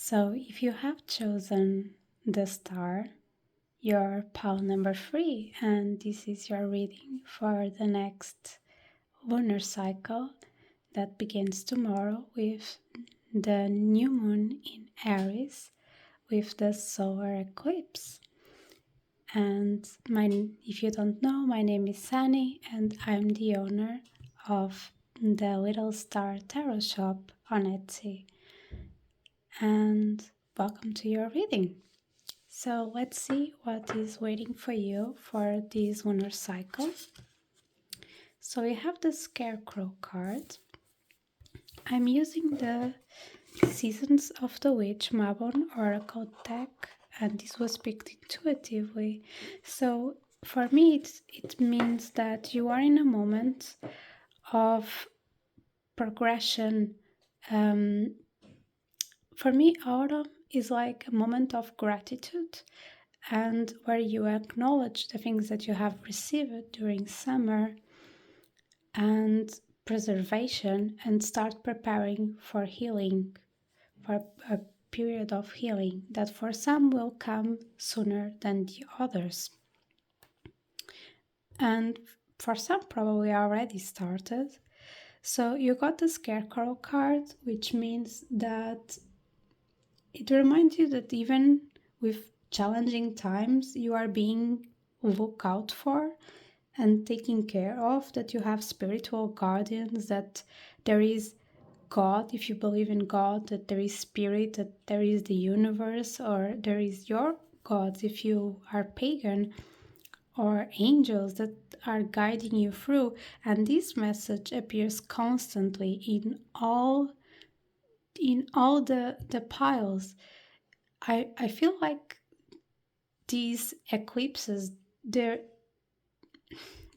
So, if you have chosen the star, you're pile number 3, and this is your reading for the next lunar cycle that begins tomorrow with the new moon in Aries with the solar eclipse. And if you don't know, my name is Sunny, and I'm the owner of the Little Star Tarot Shop on Etsy. And welcome to your reading. So let's see what is waiting for you for this lunar cycle. So we have the Scarecrow card. I'm using the Seasons of the Witch Mabon Oracle deck, and this was picked intuitively. So for me, it means that you are in a moment of progression. For me, autumn is like a moment of gratitude and where you acknowledge the things that you have received during summer and preservation and start preparing for healing, for a period of healing that for some will come sooner than the others. And for some probably already started. So you got the Scarecrow card, which means that it reminds you that even with challenging times, you are being looked out for and taken care of, that you have spiritual guardians, that there is God, if you believe in God, that there is spirit, that there is the universe, or there is your gods if you are pagan, or angels that are guiding you through. And this message appears constantly in all the piles. I feel like these eclipses,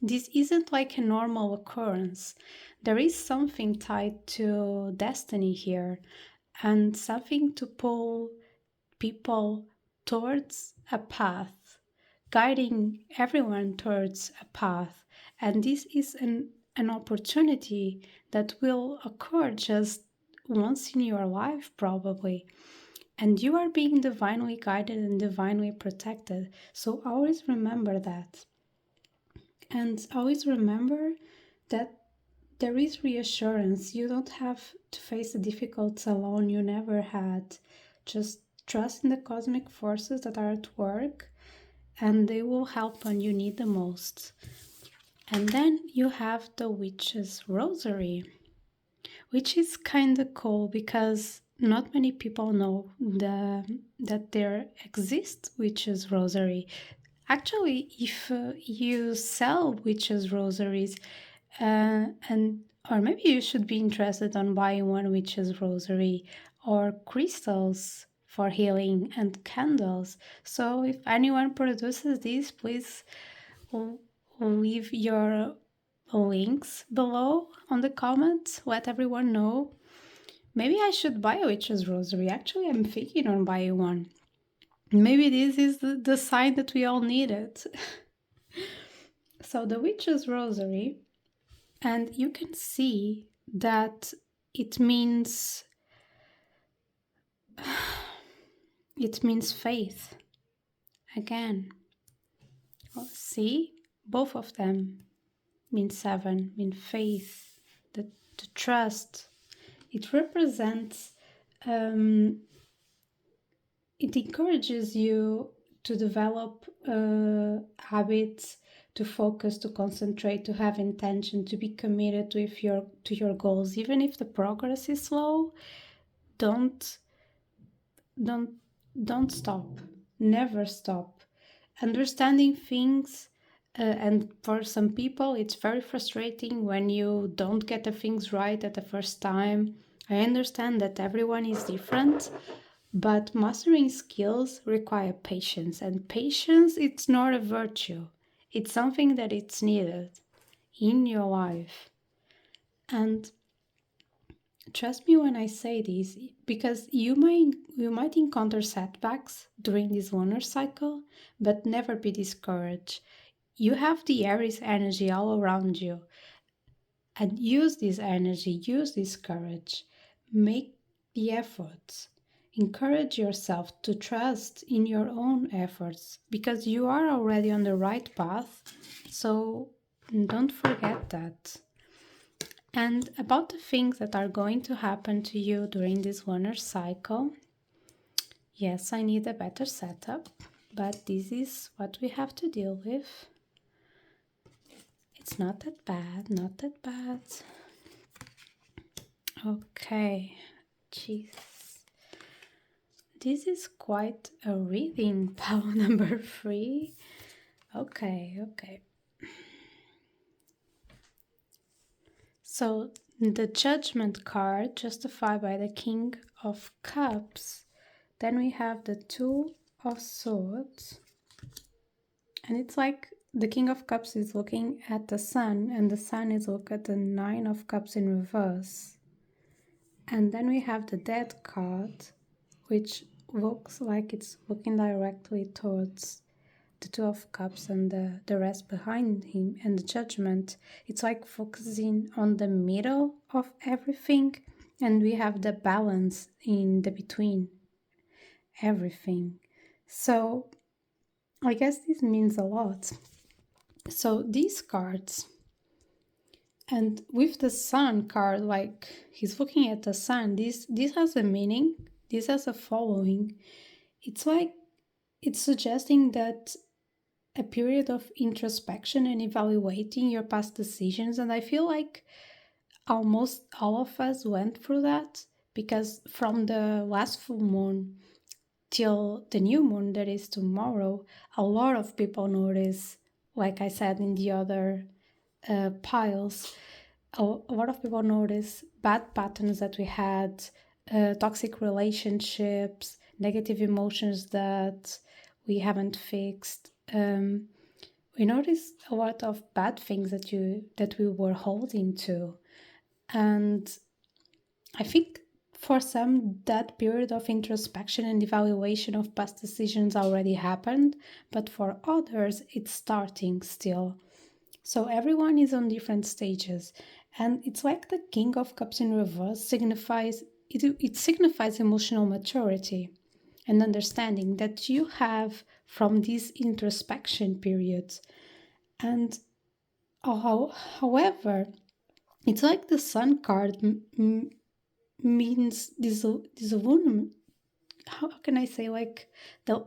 this isn't like a normal occurrence. There is something tied to destiny here and something to pull people towards a path, guiding everyone towards a path. And this is an opportunity that will occur just once in your life, probably. And you are being divinely guided and divinely protected. So always remember that. And always remember that there is reassurance. You don't have to face the difficulties alone. You never had. Just trust in the cosmic forces that are at work, and they will help when you need the most. And then you have the Witch's Rosary, which is kind of cool because not many people know that there exists Witch's Rosary. Actually, if you sell witches' rosaries, and or maybe you should be interested on buying one witch's rosary or crystals for healing and candles. So if anyone produces these, please leave your links below on the comments. Let everyone know. Maybe I should buy a witch's rosary. Actually, I'm thinking on buying one. Maybe this is the sign that we all need it. So the witch's rosary, and you can see that it means faith. Again, see, both of them mean 7, mean faith, the trust. It represents, it encourages you to develop habits, to focus, to concentrate, to have intention, to be committed to your goals. Even if the progress is slow, don't stop. Never stop. Understanding things, and for some people it's very frustrating when you don't get the things right at the first time. I understand that everyone is different, but mastering skills require patience, and patience, it's not a virtue. It's something that it's needed in your life. And trust me when I say this, because you might encounter setbacks during this lunar cycle, but never be discouraged. You have the Aries energy all around you, and use this energy, use this courage, make the efforts. encourage yourself to trust in your own efforts because you are already on the right path. So don't forget that. And about the things that are going to happen to you during this lunar cycle, yes, I need a better setup, but this is what we have to deal with. It's not that bad, not that bad. Okay, jeez. This is quite a reading, pile number 3. Okay. So the Judgment card, justified by the King of Cups. Then we have the Two of Swords. And it's like the King of Cups is looking at the Sun, and the Sun is looking at the Nine of Cups in reverse. And then we have the Death card, which looks like it's looking directly towards the Two of Cups and the rest behind him, and the Judgment. It's like focusing on the middle of everything, and we have the balance in the between everything. So I guess this means a lot. So these cards, and with the Sun card, like he's looking at the Sun, this has a meaning, this has a following. It's like it's suggesting that a period of introspection and evaluating your past decisions. And I feel like almost all of us went through that, because from the last full moon till the new moon that is tomorrow, a lot of people notice, like I said in the other piles, a lot of people notice bad patterns that we had, toxic relationships, negative emotions that we haven't fixed. We notice a lot of bad things that we were holding to, and I think for some that period of introspection and evaluation of past decisions already happened, but for others it's starting still. So everyone is on different stages, and it's like the King of Cups in reverse signifies it signifies emotional maturity and understanding that you have from these introspection periods. And however, it's like the Sun card means this woman. How can I say, like the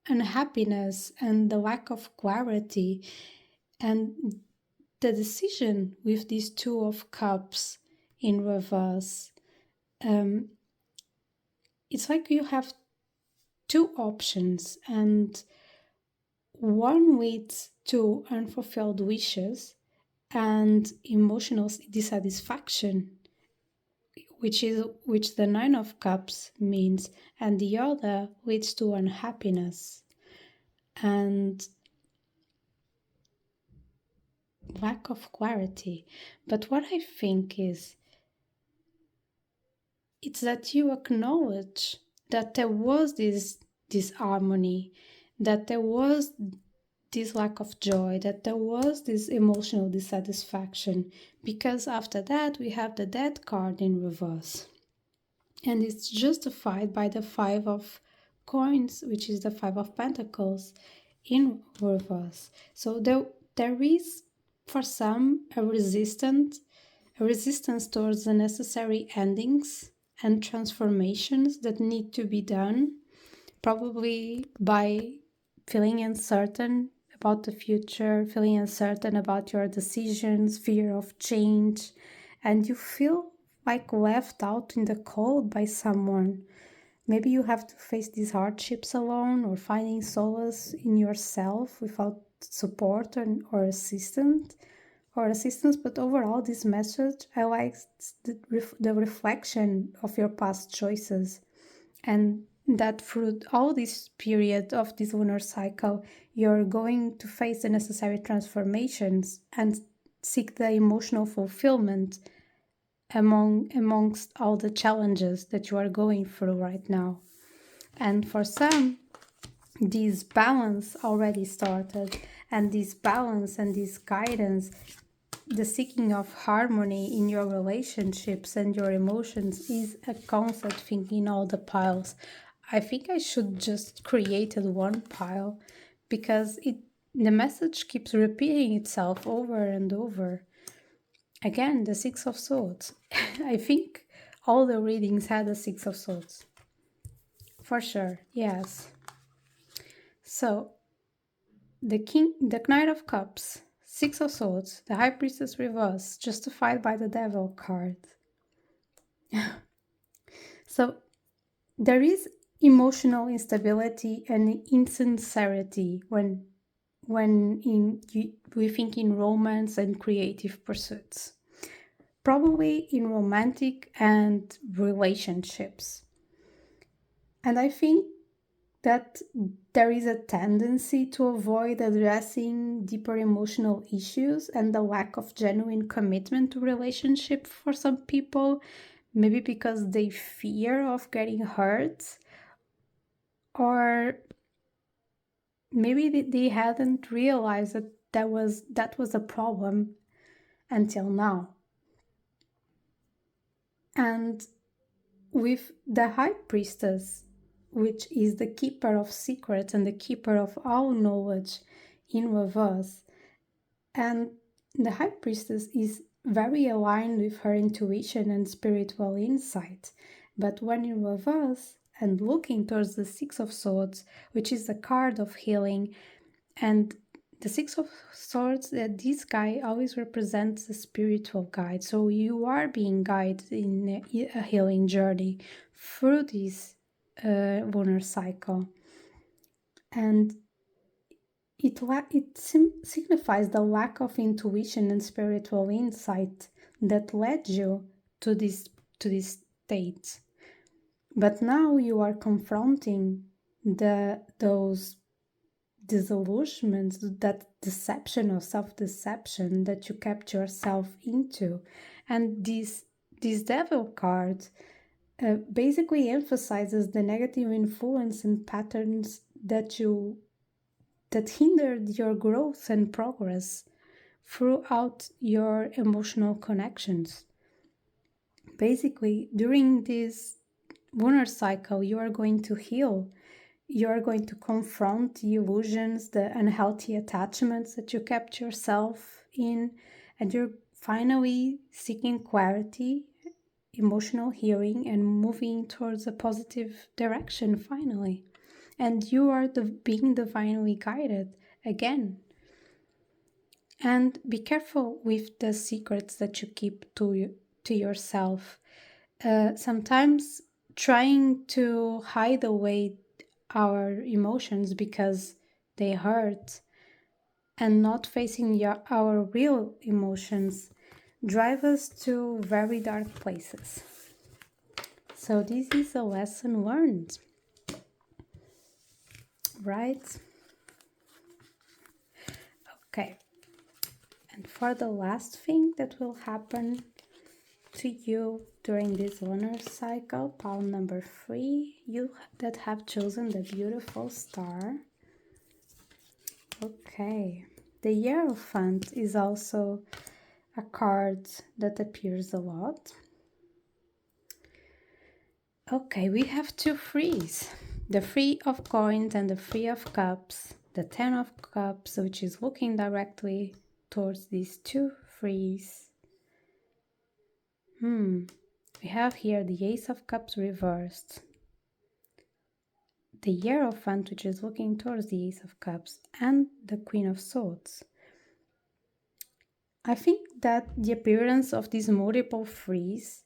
unhappiness and the lack of clarity, and the decision with these Two of Cups in reverse. It's like you have two options, and one leads to unfulfilled wishes and emotional dissatisfaction, which the Nine of Cups means, and the other leads to unhappiness and lack of clarity. But what I think is, it's that you acknowledge that there was this disharmony, that there was this lack of joy, that there was this emotional dissatisfaction, because after that we have the Death card in reverse, and it's justified by the Five of Coins, which is the Five of Pentacles in reverse. So there is for some a resistance towards the necessary endings and transformations that need to be done, probably by feeling uncertain about the future, feeling uncertain about your decisions, fear of change, and you feel like left out in the cold by someone. Maybe you have to face these hardships alone, or finding solace in yourself without support or assistance. But overall, this message highlights the reflection of your past choices, and that through all this period of this lunar cycle, you're going to face the necessary transformations and seek the emotional fulfillment amongst all the challenges that you are going through right now. And for some, this balance already started, and this balance and this guidance the seeking of harmony in your relationships and your emotions is a constant thing in all the piles. I think I should just create a one pile because the message keeps repeating itself over and over. Again, the Six of Swords. I think all the readings had the Six of Swords. For sure, yes. So, the Knight of Cups, Six of Swords, the High Priestess reverse, justified by the Devil card. So, there is emotional instability and insincerity we think in romance and creative pursuits. Probably in romantic and relationships. And I think that there is a tendency to avoid addressing deeper emotional issues and the lack of genuine commitment to relationship for some people, maybe because they fear of getting hurt, or maybe they hadn't realized that that was a problem until now. And with the High Priestess, which is the keeper of secrets and the keeper of all knowledge in reverse, and the High Priestess is very aligned with her intuition and spiritual insight. But when in reverse and looking towards the Six of Swords, which is the card of healing, and the Six of Swords, that this guy always represents a spiritual guide. So you are being guided in a healing journey through this lunar cycle. And it signifies the lack of intuition and spiritual insight that led you to this state. But now you are confronting those disillusionments, that deception or self-deception that you kept yourself into. And this devil card basically emphasizes the negative influence and patterns that hindered your growth and progress throughout your emotional connections. Basically, during this lunar cycle, you are going to heal. You are going to confront the illusions, the unhealthy attachments that you kept yourself in, and you're finally seeking clarity, emotional healing, and moving towards a positive direction finally. And you are being divinely guided again. And be careful with the secrets that you keep to yourself. Sometimes trying to hide away our emotions because they hurt and not facing our real emotions drive us to very dark places. So this is a lesson learned, right? Okay. And for the last thing that will happen to you during this lunar cycle, pile number 3, you that have chosen the beautiful star. Okay, the Hierophant is also a card that appears a lot. Okay, we have two threes, the Three of Coins and the Three of Cups, the Ten of Cups, which is looking directly towards these two threes. We have here the Ace of Cups reversed, the Hierophant, which is looking towards the Ace of Cups, and the Queen of Swords. I think that the appearance of these multiple threes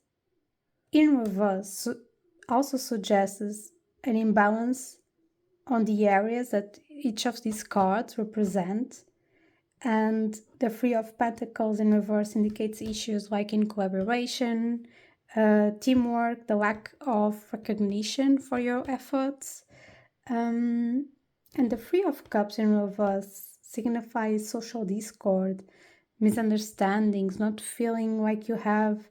in reverse also suggests an imbalance on the areas that each of these cards represent. And the Three of Pentacles in reverse indicates issues like in collaboration, teamwork, the lack of recognition for your efforts. And the Three of Cups in reverse signifies social discord, misunderstandings, not feeling like you have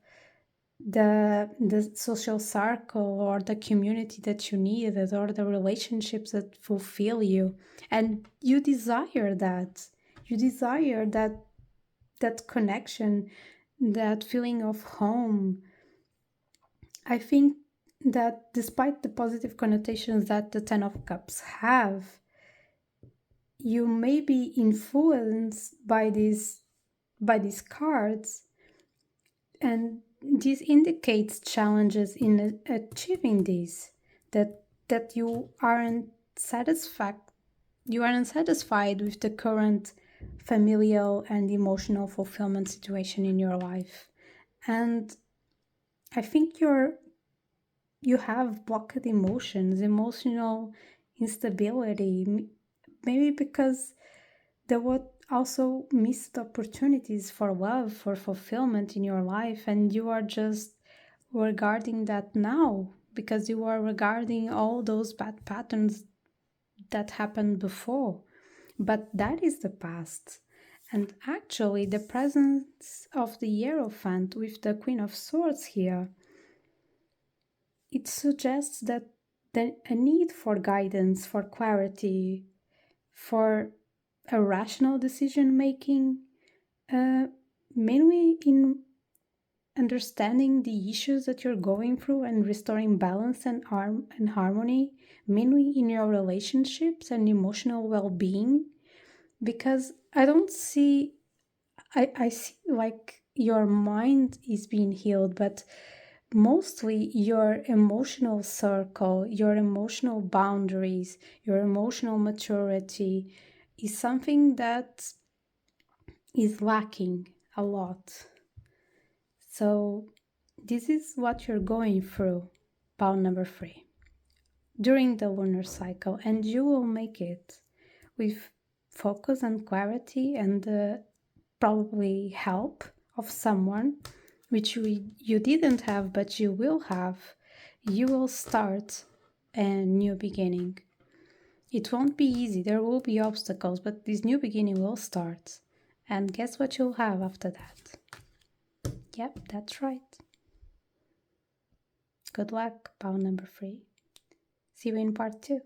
the social circle or the community that you needed or the relationships that fulfill you. And you desire that that connection, that feeling of home. I think that despite the positive connotations that the Ten of Cups have, you may be influenced by these cards, and this indicates challenges in achieving this, that you aren't satisfied with the current familial and emotional fulfillment situation in your life. And I think you have blocked emotions, emotional instability, maybe because there were also missed opportunities for love, for fulfillment in your life, and you are just regarding that now because you are regarding all those bad patterns that happened before. But that is the past. And actually, the presence of the Hierophant with the Queen of Swords here, it suggests that a need for guidance, for clarity, for a rational decision making, uh, mainly in understanding the issues that you're going through and restoring balance and harmony, mainly in your relationships and emotional well-being. Because I don't see, I see like your mind is being healed, but mostly your emotional circle, your emotional boundaries, your emotional maturity is something that is lacking a lot. So, this is what you're going through, bound number 3, during the lunar cycle, and you will make it with focus and clarity and probably help of someone, which you didn't have, but you will have. You will start a new beginning. It won't be easy, there will be obstacles, but this new beginning will start. And guess what you'll have after that? Yep, that's right. Good luck, bound number 3. See you in part 2.